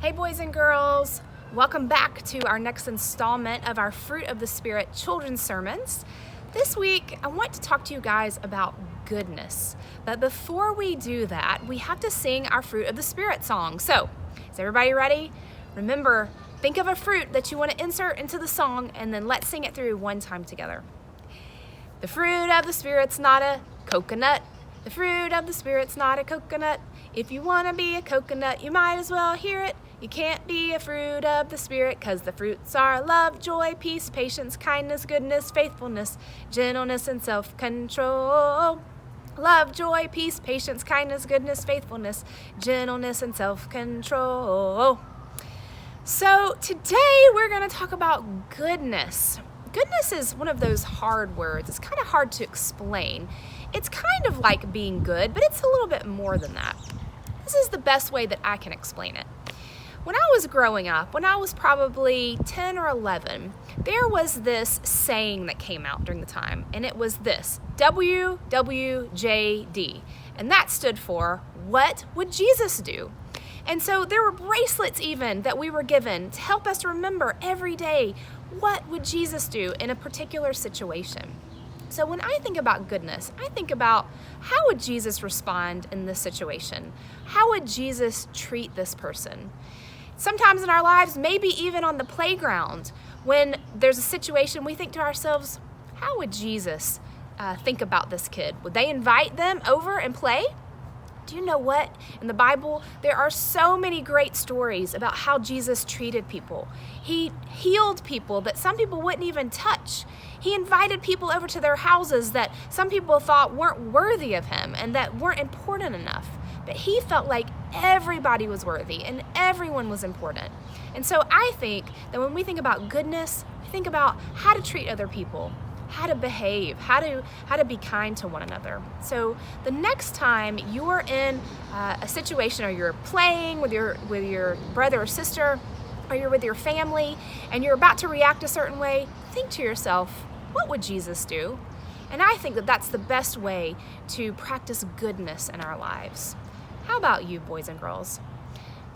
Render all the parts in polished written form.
Hey boys and girls, welcome back to our next installment of our Fruit of the Spirit children's sermons. This week I want to talk to you guys about goodness, but before we do that we have to sing our Fruit of the Spirit song. So is everybody ready? Remember, think of a fruit that you want to insert into the song and then let's sing it through one time together. The fruit of the Spirit's not a coconut. The fruit of the Spirit's not a coconut. If you want to be a coconut, you might as well hear it. You can't be a fruit of the Spirit, 'cause the fruits are love, joy, peace, patience, kindness, goodness, faithfulness, gentleness, and self-control. Love, joy, peace, patience, kindness, goodness, faithfulness, gentleness, and self-control. So today we're going to talk about goodness. Goodness is one of those hard words. It's kind of hard to explain. It's kind of like being good, but it's a little bit more than that. This is the best way that I can explain it. When I was growing up, when I was probably 10 or 11, there was this saying that came out during the time, and it was this, WWJD, and that stood for, what would Jesus do? And so there were bracelets even that we were given to help us remember every day, what would Jesus do in a particular situation? So when I think about goodness, I think about how would Jesus respond in this situation? How would Jesus treat this person? Sometimes in our lives, maybe even on the playground, when there's a situation, we think to ourselves, how would Jesus think about this kid? Would they invite them over and play? Do you know what? In the Bible, there are so many great stories about how Jesus treated people. He healed people that some people wouldn't even touch. He invited people over to their houses that some people thought weren't worthy of him and that weren't important enough. But he felt like everybody was worthy and everyone was important. And so I think that when we think about goodness, we think about how to treat other people, how to behave, how to be kind to one another. So the next time you're in a situation or you're playing with your brother or sister, or you're with your family and you're about to react a certain way, think to yourself, what would Jesus do? And I think that that's the best way to practice goodness in our lives. How about you, boys and girls?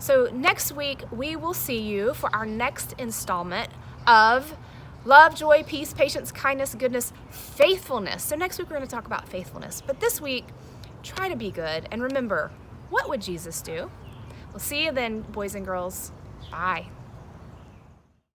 So next week we will see you for our next installment of love, joy, peace, patience, kindness, goodness, faithfulness. So next week we're going to talk about faithfulness. But this week, try to be good. And remember, what would Jesus do? We'll see you then, boys and girls. Bye.